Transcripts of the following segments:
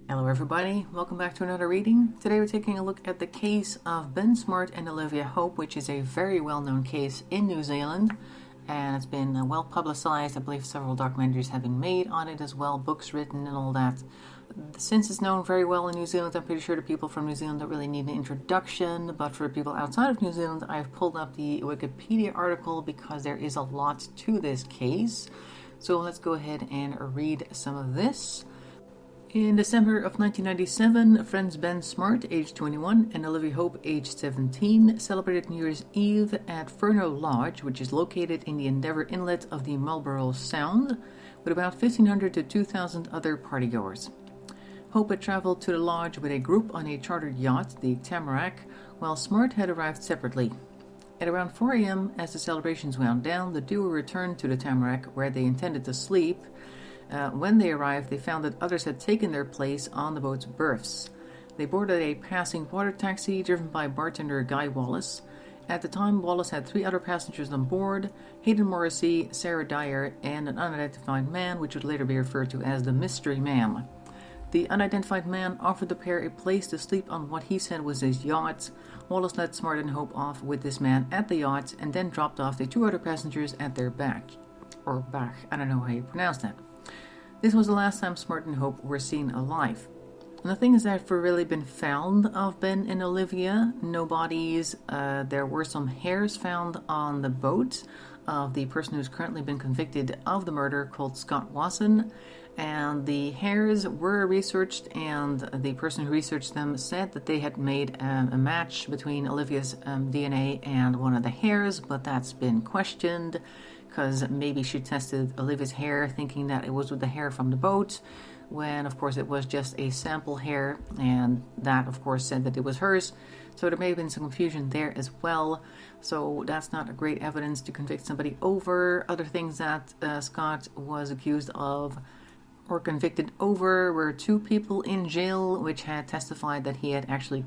Hello everybody, welcome back to another reading. Today we're taking a look at the case of Ben Smart and Olivia Hope, which is a very well-known case in New Zealand, and it's been well publicized. I believe several documentaries have been made on it as well, books written and all that. Since it's known very well in New Zealand, I'm pretty sure the people from New Zealand don't really need an introduction, but for the people outside of New Zealand, I've pulled up the Wikipedia article because there is a lot to this case. So let's go ahead and read some of this. In December of 1997, friends Ben Smart, age 21, and Olivia Hope, age 17, celebrated New Year's Eve at Furno Lodge, which is located in the Endeavour Inlet of the Marlborough Sound, with about 1,500 to 2,000 other partygoers. Hope had traveled to the lodge with a group on a chartered yacht, the Tamarack, while Smart had arrived separately. At around 4 a.m., as the celebrations wound down, the duo returned to the Tamarack, where they intended to sleep. When they arrived, they found that others had taken their place on the boat's berths. They boarded a passing water taxi driven by bartender Guy Wallace. At the time, Wallace had 3 other passengers on board: Hayden Morrissey, Sarah Dyer, and an unidentified man, which would later be referred to as the Mystery Man. The unidentified man offered the pair a place to sleep on what he said was his yacht. Wallace let Smart and Hope off with this man at the yacht and then dropped off the 2 other passengers at their back. Or back, I don't know how you pronounce that. This was the last time Smart and Hope were seen alive. Nothing has ever really been found of Ben and Olivia. No bodies. There were some hairs found on the boat of the person who's currently been convicted of the murder, called Scott Watson. And the hairs were researched, and the person who researched them said that they had made a match between Olivia's DNA and one of the hairs, but that's been questioned, because maybe she tested Olivia's hair thinking that it was with the hair from the boat, when of course it was just a sample hair, and that of course said that it was hers. So there may have been some confusion there as well. So that's not a great evidence to convict somebody over. Other things that Scott was accused of or convicted over were 2 people in jail which had testified that he had actually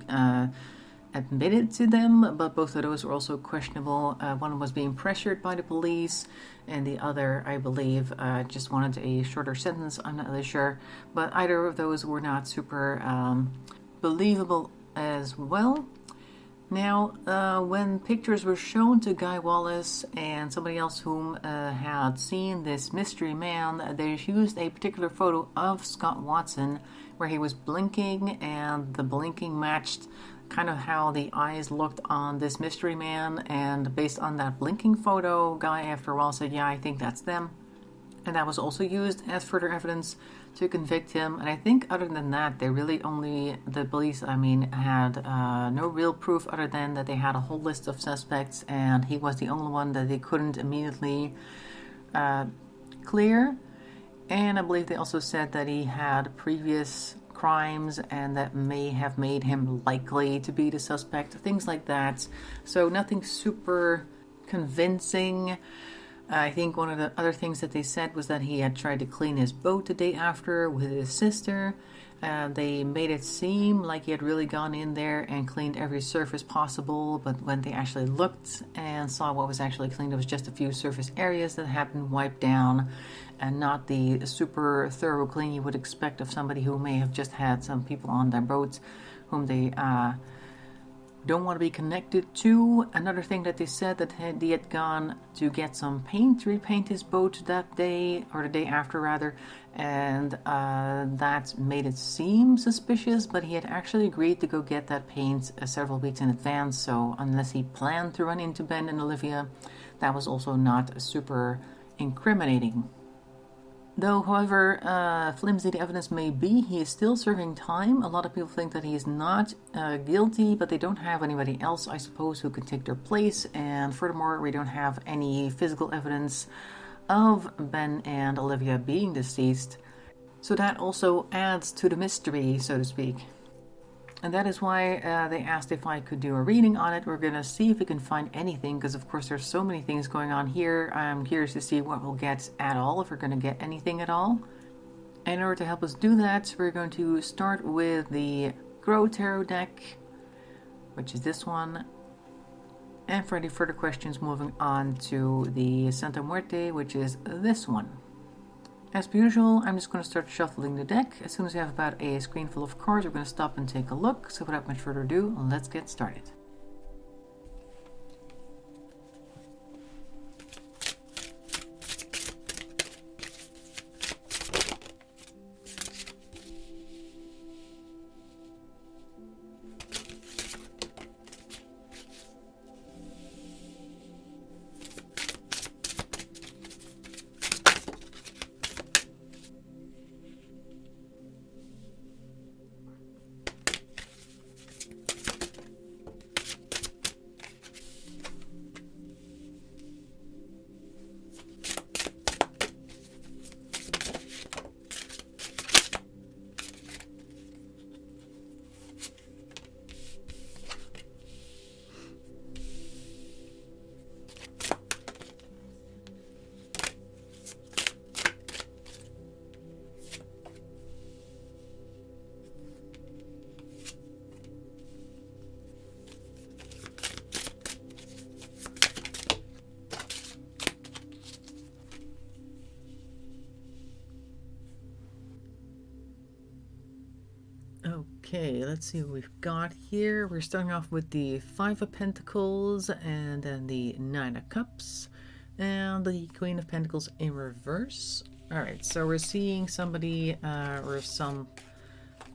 admitted to them, but both of those were also questionable. One was being pressured by the police, and the other, I believe, just wanted a shorter sentence. I'm not really sure, but either of those were not super believable as well. Now, when pictures were shown to Guy Wallace and somebody else whom had seen this mystery man, they used a particular photo of Scott Watson where he was blinking, and the blinking matched kind of how the eyes looked on this mystery man, and based on that blinking photo, Guy after a while said, yeah, I think that's them. And that was also used as further evidence to convict him. And I think other than that, they really only, the police, had no real proof other than that they had a whole list of suspects, and he was the only one that they couldn't immediately clear. And I believe they also said that he had previous crimes and that may have made him likely to be the suspect, things like that. So nothing super convincing. I think one of the other things that they said was that he had tried to clean his boat the day after with his sister. They made it seem like he had really gone in there and cleaned every surface possible, but when they actually looked and saw what was actually cleaned, it was just a few surface areas that had been wiped down, and not the super thorough clean you would expect of somebody who may have just had some people on their boats whom they don't want to be connected to. Another thing that they said, that he had gone to get some paint to repaint his boat that day, or the day after rather, and that made it seem suspicious, but he had actually agreed to go get that paint several weeks in advance, so unless he planned to run into Ben and Olivia, that was also not super incriminating. Though, however flimsy the evidence may be, he is still serving time. A lot of people think that he is not guilty, but they don't have anybody else, I suppose, who could take their place. And furthermore, we don't have any physical evidence of Ben and Olivia being deceased. So that also adds to the mystery, so to speak. And that is why they asked if I could do a reading on it. We're going to see if we can find anything, because of course there's so many things going on here. I'm curious to see what we'll get at all, if we're going to get anything at all. And in order to help us do that, we're going to start with the Grow Tarot deck, which is this one. And for any further questions, moving on to the Santa Muerte, which is this one. As per usual, I'm just going to start shuffling the deck. As soon as we have about a screen full of cards, we're going to stop and take a look. So without much further ado, let's get started. Okay, let's see what we've got here. We're starting off with the Five of Pentacles and then the Nine of Cups and the Queen of Pentacles in reverse. All right, so we're seeing somebody or some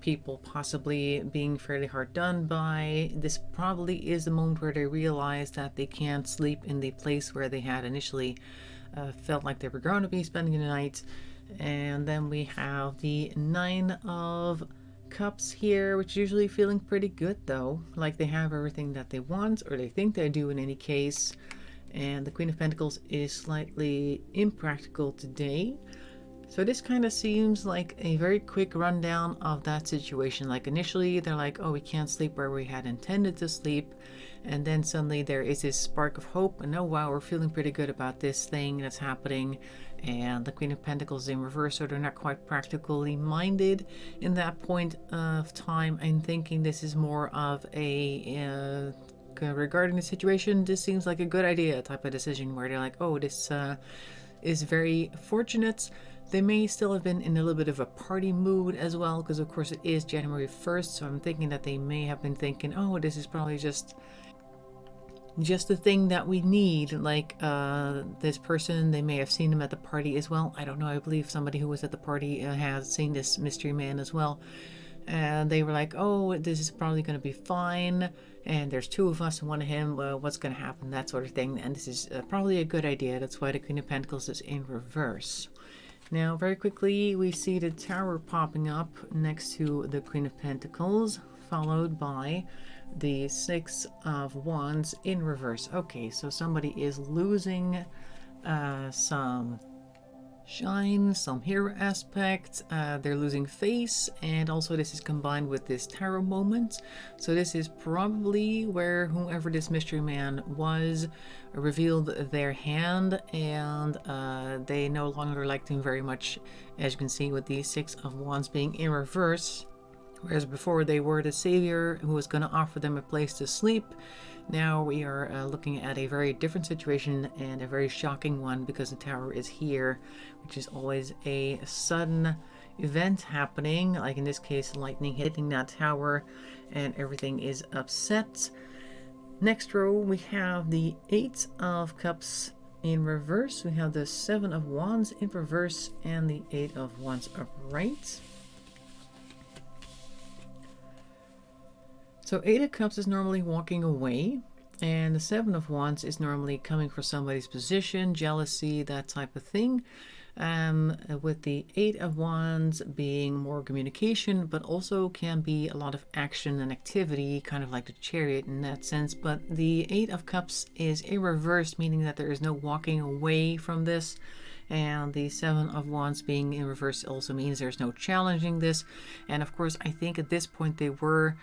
people possibly being fairly hard done by. This probably is the moment where they realize that they can't sleep in the place where they had initially felt like they were going to be spending the night. And then we have the Nine of Cups here, which is usually feeling pretty good though, like they have everything that they want, or they think they do in any case. And the Queen of Pentacles is slightly impractical today. So this kind of seems like a very quick rundown of that situation. Like initially they're like, oh, we can't sleep where we had intended to sleep. And then suddenly there is this spark of hope and oh wow, we're feeling pretty good about this thing that's happening. And the Queen of Pentacles is in reverse, so they're not quite practically minded in that point of time. I'm thinking this is more of a regarding the situation, this seems like a good idea type of decision where they're like, oh, this is very fortunate. They may still have been in a little bit of a party mood as well, because of course it is January 1st, so I'm thinking that they may have been thinking, oh, this is probably just the thing that we need. Like this person, they may have seen him at the party as well. I don't know, I believe somebody who was at the party has seen this mystery man as well. And they were like, oh, this is probably going to be fine. And there's two of us and one of him. Well, what's going to happen? That sort of thing. And this is probably a good idea. That's why the Queen of Pentacles is in reverse. Now, very quickly, we see the Tower popping up next to the Queen of Pentacles, followed by the Six of Wands in reverse. Okay, so somebody is losing some shine, some hero aspect, they're losing face, and also this is combined with this tarot moment. So this is probably where whoever this mystery man was revealed their hand, and they no longer liked him very much, as you can see with the Six of Wands being in reverse. Whereas before they were the savior who was going to offer them a place to sleep. Now we are looking at a very different situation and a very shocking one, because the Tower is here, which is always a sudden event happening. Like in this case, lightning hitting that tower and everything is upset. Next row, we have the Eight of Cups in reverse. We have the Seven of Wands in reverse and the Eight of Wands upright. So Eight of Cups is normally walking away, and the Seven of Wands is normally coming for somebody's position, jealousy, that type of thing. With the Eight of Wands being more communication, but also can be a lot of action and activity, kind of like the Chariot in that sense. But the Eight of Cups is in reverse, meaning that there is no walking away from this. And the Seven of Wands being in reverse also means there's no challenging this. And of course, I think at this point they were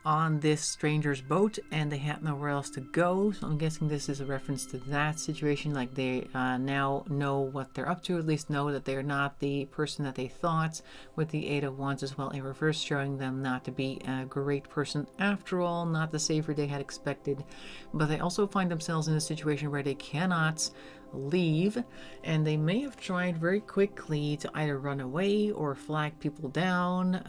on this stranger's boat and they had nowhere else to go, so I'm guessing this is a reference to that situation. Like they now know what they're up to, at least know that they're not the person that they thought, with the Eight of Wands as well in reverse, showing them not to be a great person after all, not the savior they had expected. But they also find themselves in a situation where they cannot leave, and they may have tried very quickly to either run away or flag people down,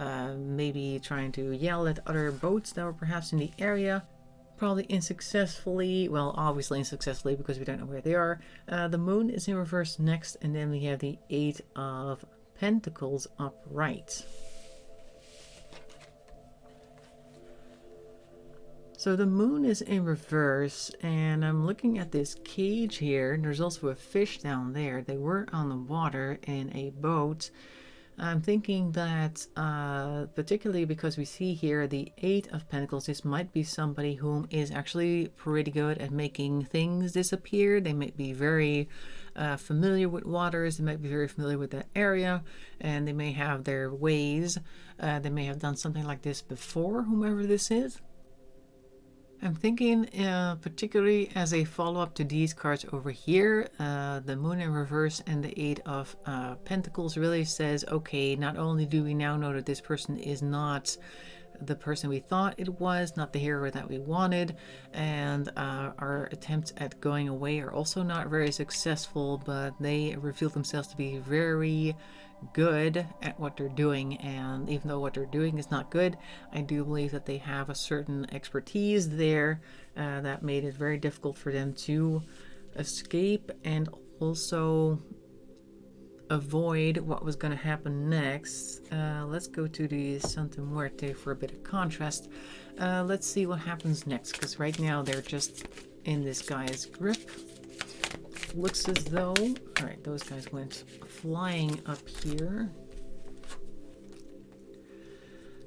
maybe trying to yell at other boats that were perhaps in the area. Probably unsuccessfully, well, obviously unsuccessfully because we don't know where they are. The moon is in reverse next, and then we have the Eight of Pentacles upright. So the moon is in reverse, and I'm looking at this cage here, and there's also a fish down there. They were on the water in a boat. I'm thinking that, particularly because we see here the Eight of Pentacles, this might be somebody whom is actually pretty good at making things disappear. They might be very familiar with waters, they might be very familiar with that area, and they may have their ways. They may have done something like this before, whomever this is. I'm thinking particularly as a follow-up to these cards over here, the moon in reverse and the Eight of Pentacles really says, okay, not only do we now know that this person is not the person we thought it was, not the hero that we wanted, and our attempts at going away are also not very successful, but they reveal themselves to be very good at what they're doing. And even though what they're doing is not good, I do believe that they have a certain expertise there that made it very difficult for them to escape and also avoid what was going to happen next. Let's go to the Santa Muerte for a bit of contrast. Let's see what happens next, because right now they're just in this guy's grip. Looks as though, all right, those guys went flying up here.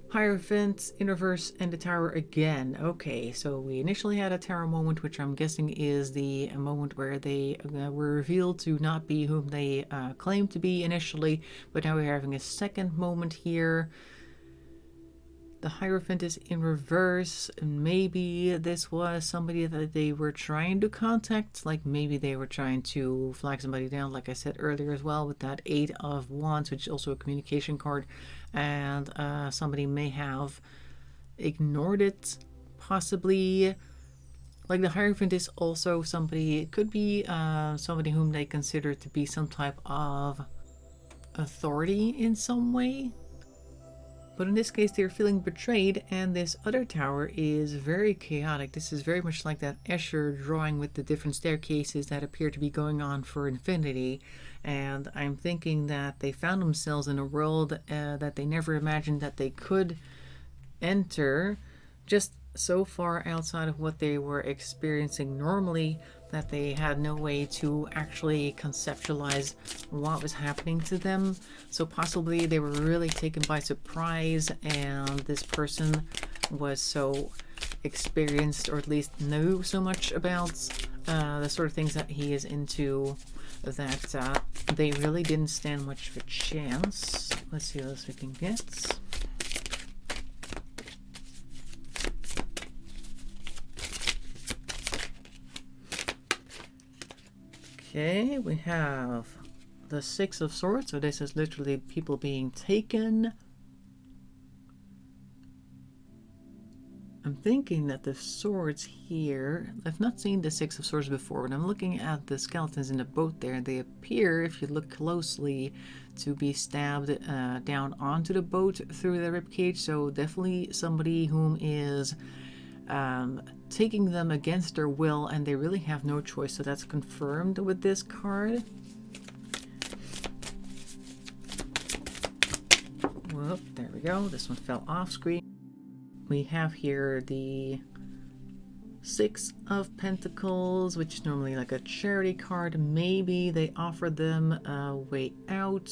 Hierophant in reverse and the Tower again. Okay, so we initially had a Tower moment, which I'm guessing is the moment where they were revealed to not be whom they claimed to be initially, but now we're having a second moment here. The Hierophant is in reverse, and maybe this was somebody that they were trying to contact, like maybe they were trying to flag somebody down, like I said earlier as well, with that Eight of Wands, which is also a communication card, and somebody may have ignored it, possibly. Like the Hierophant is also somebody, it could be somebody whom they consider to be some type of authority in some way. But in this case, they're feeling betrayed, and this other tower is very chaotic. This is very much like that Escher drawing with the different staircases that appear to be going on for infinity. And I'm thinking that they found themselves in a world that they never imagined that they could enter, just so far outside of what they were experiencing normally that they had no way to actually conceptualize what was happening to them. So possibly they were really taken by surprise, and this person was so experienced, or at least knew so much about the sort of things that he is into, that they really didn't stand much of a chance. Let's see what else we can get. Okay, we have the Six of Swords, so this is literally people being taken. I'm thinking that the swords here, I've not seen the Six of Swords before. When I'm looking at the skeletons in the boat there, they appear, if you look closely, to be stabbed down onto the boat through the ribcage, so definitely somebody whom is taking them against their will, and they really have no choice, so that's confirmed with this card. Whoop, there we go. This one fell off screen. We have here the Six of Pentacles, which is normally like a charity card. Maybe they offer them a way out,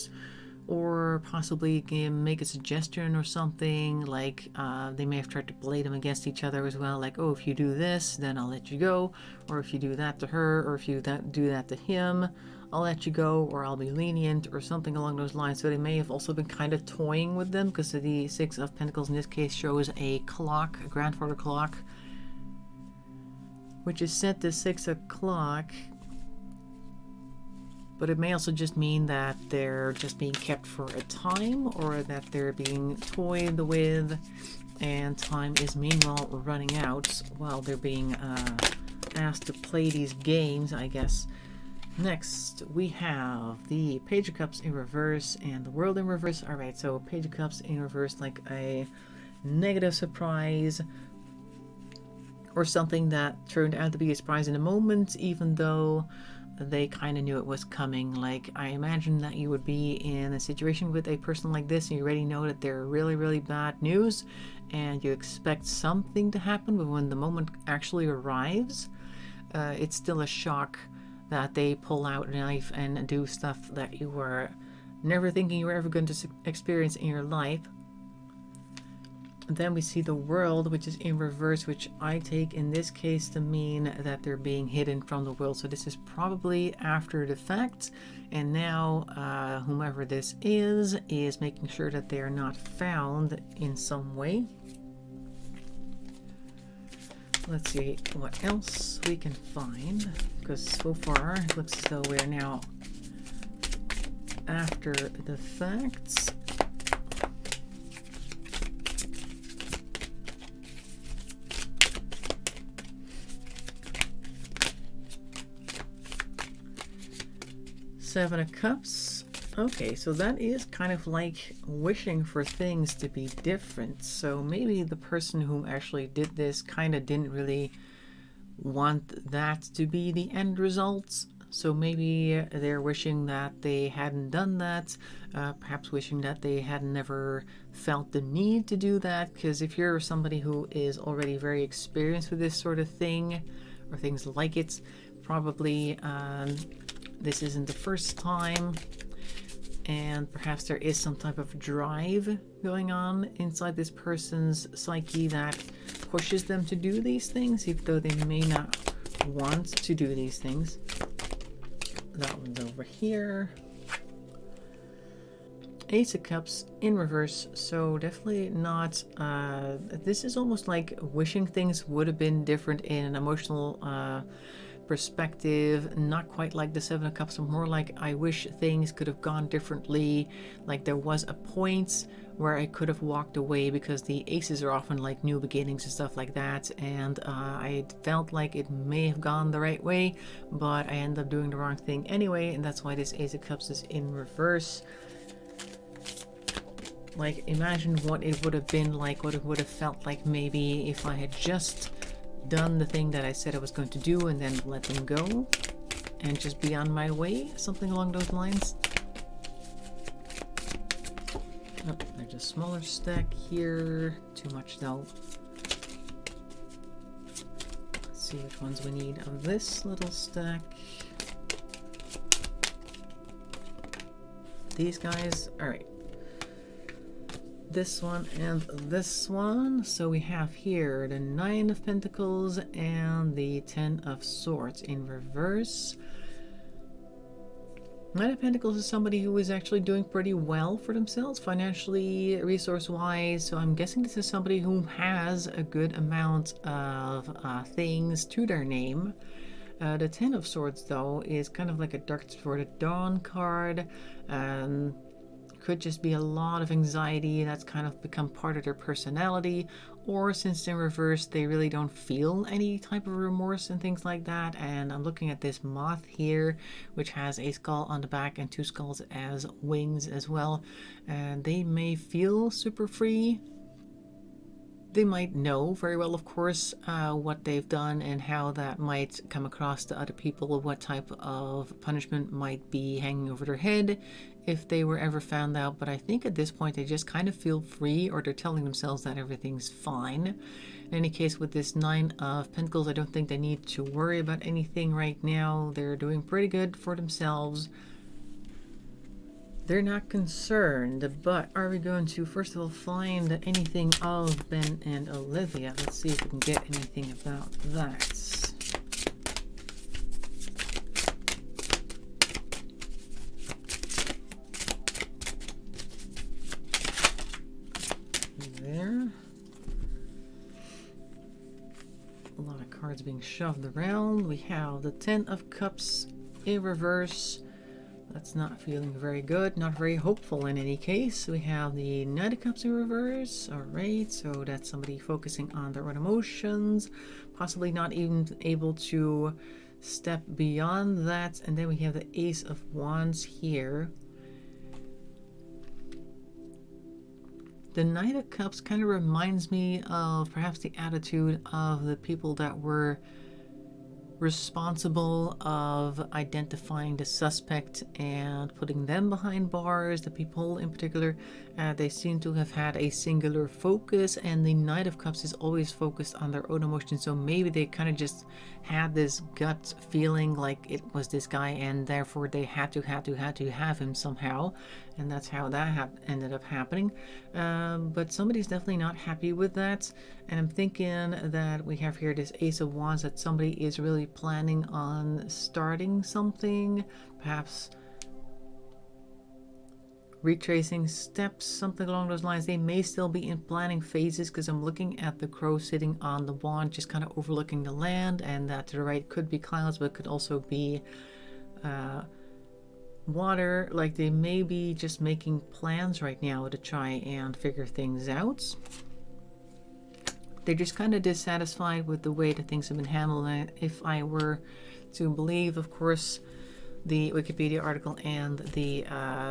or possibly make a suggestion or something, like they may have tried to play them against each other as well, like, oh, if you do this, then I'll let you go, or if you do that to her, or if you do that to him, I'll let you go, or I'll be lenient, or something along those lines. So they may have also been kind of toying with them, because the Six of Pentacles in this case shows a clock, a grandfather clock, which is set to 6 o'clock. But it may also just mean that they're just being kept for a time, or that they're being toyed with, and time is meanwhile running out while they're being asked to play these games, I guess. Next, we have the Page of Cups in reverse and the World in reverse. All right, so Page of Cups in reverse, like a negative surprise or something that turned out to be a surprise in the moment, even though they kind of knew it was coming. Like, I imagine that you would be in a situation with a person like this and you already know that they're really, really bad news and you expect something to happen, but when the moment actually arrives, it's still a shock that they pull out a knife and do stuff that you were never thinking you were ever going to experience in your life. And then we see the World, which is in reverse, which I take in this case to mean that they're being hidden from the world. So this is probably after the fact, and now whomever this is making sure that they are not found in some way. Let's see what else we can find, because so far it looks as though we're now after the facts. Seven of Cups. Okay, so that is kind of like wishing for things to be different. So maybe the person who actually did this kind of didn't really want that to be the end result. So maybe they're wishing that they hadn't done that, perhaps wishing that they had never felt the need to do that. Because if you're somebody who is already very experienced with this sort of thing, or things like it, probably this isn't the first time. And perhaps there is some type of drive going on inside this person's psyche that pushes them to do these things, even though they may not want to do these things. That one's over here. Ace of Cups in reverse, so definitely not, this is almost like wishing things would have been different in an emotional perspective, not quite like the Seven of Cups, but more like I wish things could have gone differently. Like there was a point where I could have walked away, because the aces are often like new beginnings and stuff like that, and I felt like it may have gone the right way, but I ended up doing the wrong thing anyway, and that's why this Ace of Cups is in reverse. Like, imagine what it would have been like, what it would have felt like maybe if I had just done the thing that I said I was going to do and then let them go and just be on my way, something along those lines. Oh, there's a smaller stack here, too much though. Let's see which ones we need of this little stack. These guys, all right. This one and this one. So we have here the Nine of Pentacles and the Ten of Swords in reverse. Nine of Pentacles is somebody who is actually doing pretty well for themselves financially, resource-wise. So I'm guessing this is somebody who has a good amount of things to their name. The Ten of Swords, though, is kind of like a Dark Sword at Dawn card. Could just be a lot of anxiety that's kind of become part of their personality, or since in reverse they really don't feel any type of remorse and things like that. And I'm looking at this moth here, which has a skull on the back and two skulls as wings as well, and they may feel super free. They might know very well, of course, what they've done and how that might come across to other people, what type of punishment might be hanging over their head if they were ever found out. But I think at this point they just kind of feel free, or they're telling themselves that everything's fine. In any case, with this Nine of Pentacles, I don't think they need to worry about anything right now. They're doing pretty good for themselves. They're not concerned, but are we going to first of all find anything of Ben and Olivia? Let's see if we can get anything about that. There. A lot of cards being shoved around. We have the Ten of Cups in reverse. That's not feeling very good, not very hopeful in any case. We have the Knight of Cups in reverse. All right, so that's somebody focusing on their own emotions, possibly not even able to step beyond that. And then we have the Ace of Wands here. The Knight of Cups kind of reminds me of perhaps the attitude of the people that were responsible of identifying the suspect and putting them behind bars. The people in particular, they seem to have had a singular focus, and the Knight of Cups is always focused on their own emotions. So maybe they kind of just had this gut feeling like it was this guy, and therefore they had to have him somehow, and that's how that ended up happening. But somebody's definitely not happy with that, and I'm thinking that we have here this Ace of Wands, that somebody is really planning on starting something, perhaps retracing steps, something along those lines. They may still be in planning phases, because I'm looking at the crow sitting on the wand, just kind of overlooking the land, and that to the right could be clouds, but could also be water. Like they may be just making plans right now to try and figure things out. They're just kind of dissatisfied with the way that things have been handled. And if I were to believe, of course, the Wikipedia article and the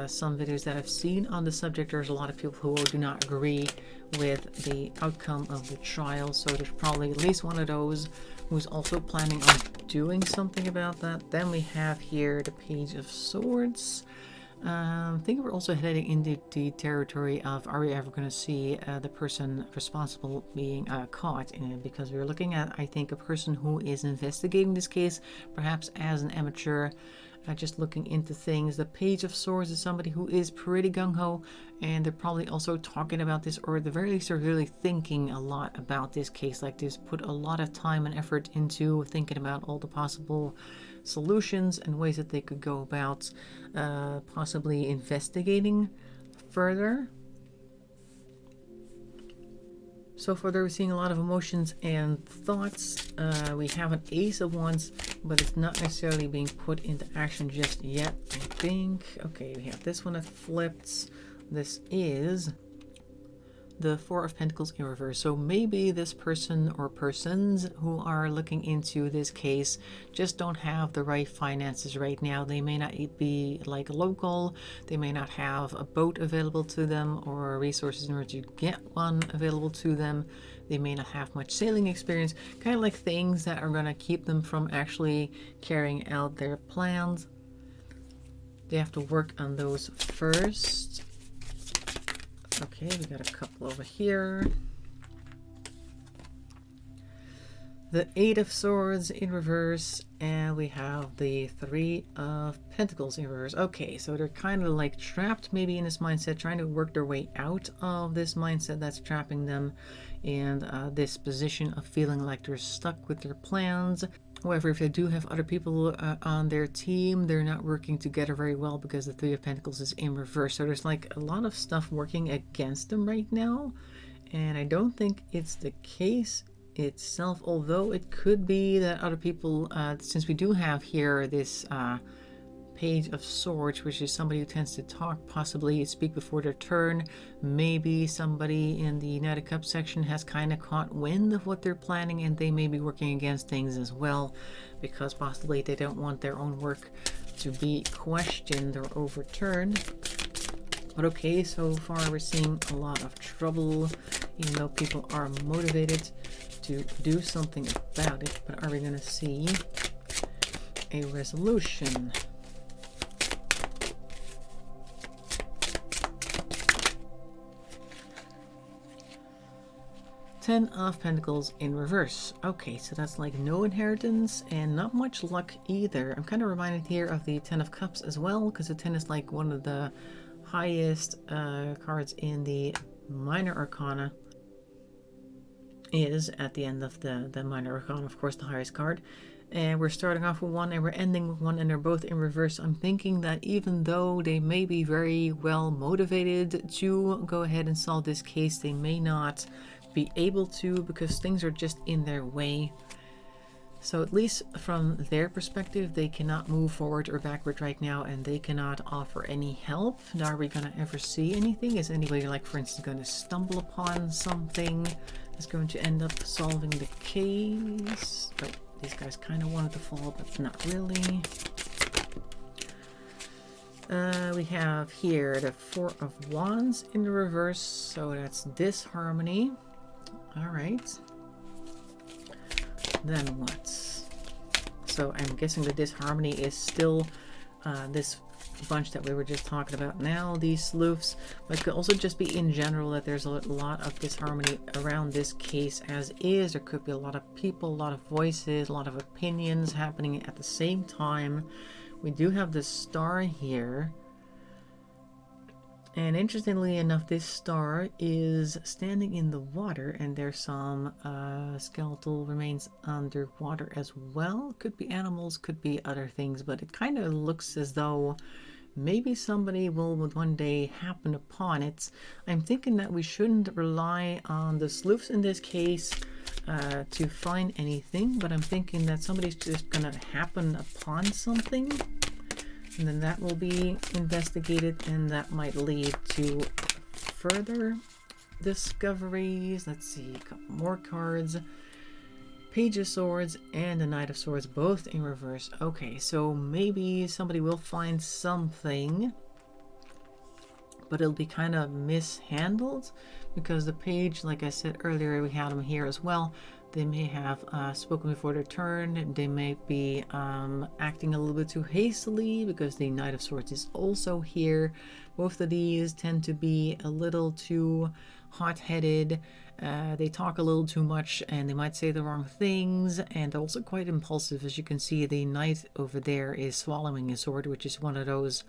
some videos that I've seen on the subject, there's a lot of people who do not agree with the outcome of the trial. So there's probably at least one of those who's also planning on doing something about that. Then we have here the Page of Swords. I think we're also heading into the territory of, are we ever going to see the person responsible being caught in it? Because we're looking at, I think, a person who is investigating this case, perhaps as an amateur, just looking into things. The Page of Swords is somebody who is pretty gung-ho, and they're probably also talking about this, or at the very least are really thinking a lot about this case. Like this, put a lot of time and effort into thinking about all the possible solutions and ways that they could go about possibly investigating further. So far, we're seeing a lot of emotions and thoughts. We have an Ace of Wands, but it's not necessarily being put into action just yet, I think. Okay, we have this one that flips. This is the Four of Pentacles in reverse. So maybe this person or persons who are looking into this case just don't have the right finances right now. They may not be like local. They may not have a boat available to them or resources in order to get one available to them. They may not have much sailing experience, kind of like things that are going to keep them from actually carrying out their plans. They have to work on those first. Okay, we got a couple over here. The Eight of Swords in reverse, and we have the Three of Pentacles in reverse. Okay, so they're kind of like trapped maybe in this mindset, trying to work their way out of this mindset that's trapping them in this position of feeling like they're stuck with their plans. However, if they do have other people on their team, they're not working together very well because the Three of Pentacles is in reverse. So there's like a lot of stuff working against them right now. And I don't think it's the case itself, although it could be that other people, since we do have here this Page of Swords, which is somebody who tends to talk, possibly speak before their turn. Maybe somebody in the Knight of Cups section has kind of caught wind of what they're planning, and they may be working against things as well, because possibly they don't want their own work to be questioned or overturned. But okay, so far we're seeing a lot of trouble, even though people are motivated to do something about it. But are we going to see a resolution? Ten of Pentacles in reverse. Okay, so that's like no inheritance and not much luck either. I'm kind of reminded here of the Ten of Cups as well, because the 10 is like one of the highest cards in the Minor Arcana. Is at the end of the Minor Arcana, of course, the highest card. And we're starting off with one and we're ending with one, and they're both in reverse. I'm thinking that even though they may be very well motivated to go ahead and solve this case, they may not be able to, because things are just in their way. So at least from their perspective, they cannot move forward or backward right now, and they cannot offer any help. Are we going to ever see anything? Is anybody, like, for instance, going to stumble upon something that's going to end up solving the case? Oh, These guys kind of wanted to fall, but not really. We have here the Four of Wands in the reverse, so that's disharmony. All right. Then what? So I'm guessing the disharmony is still this bunch that we were just talking about now, these sleuths, but it could also just be in general that there's a lot of disharmony around this case as is. There could be a lot of people, a lot of voices, a lot of opinions happening at the same time. We do have the star here, and interestingly enough, this star is standing in the water, and there's some skeletal remains underwater as well. Could be animals, could be other things, but it kind of looks as though maybe somebody will one day happen upon it. I'm thinking that we shouldn't rely on the sleuths in this case to find anything, but I'm thinking that somebody's just gonna happen upon something, and then that will be investigated, and that might lead to further discoveries. Let's see, a couple more cards. Page of Swords and the Knight of Swords, both in reverse. Okay, so maybe somebody will find something, but it'll be kind of mishandled, because the page, like I said earlier, we had them here as well. They may have spoken before their turn. They may be acting a little bit too hastily, because the Knight of Swords is also here. Both of these tend to be a little too hot-headed. They talk a little too much, and they might say the wrong things, and also quite impulsive. As you can see, the knight over there is swallowing his sword, which is one of those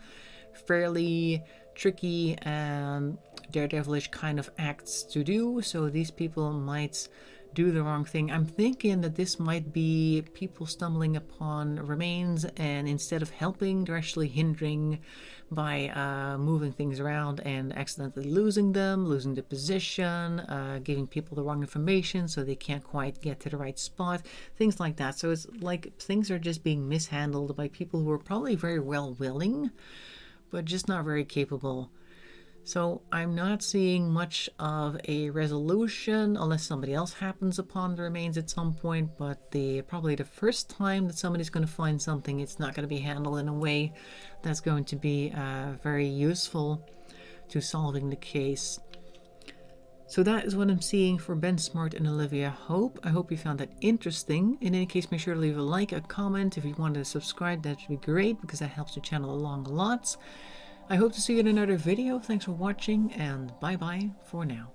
fairly tricky and daredevilish kind of acts to do. So these people might do the wrong thing. I'm thinking that this might be people stumbling upon remains, and instead of helping, they're actually hindering by moving things around and accidentally losing them, losing the position, giving people the wrong information so they can't quite get to the right spot, things like that. So it's like things are just being mishandled by people who are probably very well willing, but just not very capable. So I'm not seeing much of a resolution unless somebody else happens upon the remains at some point, but probably the first time that somebody's going to find something, it's not going to be handled in a way that's going to be very useful to solving the case. So that is what I'm seeing for Ben Smart and Olivia Hope. I hope you found that interesting. In any case, make sure to leave a like, a comment. If you want to subscribe, that would be great, because that helps the channel along a lot. I hope to see you in another video. Thanks for watching, and bye-bye for now.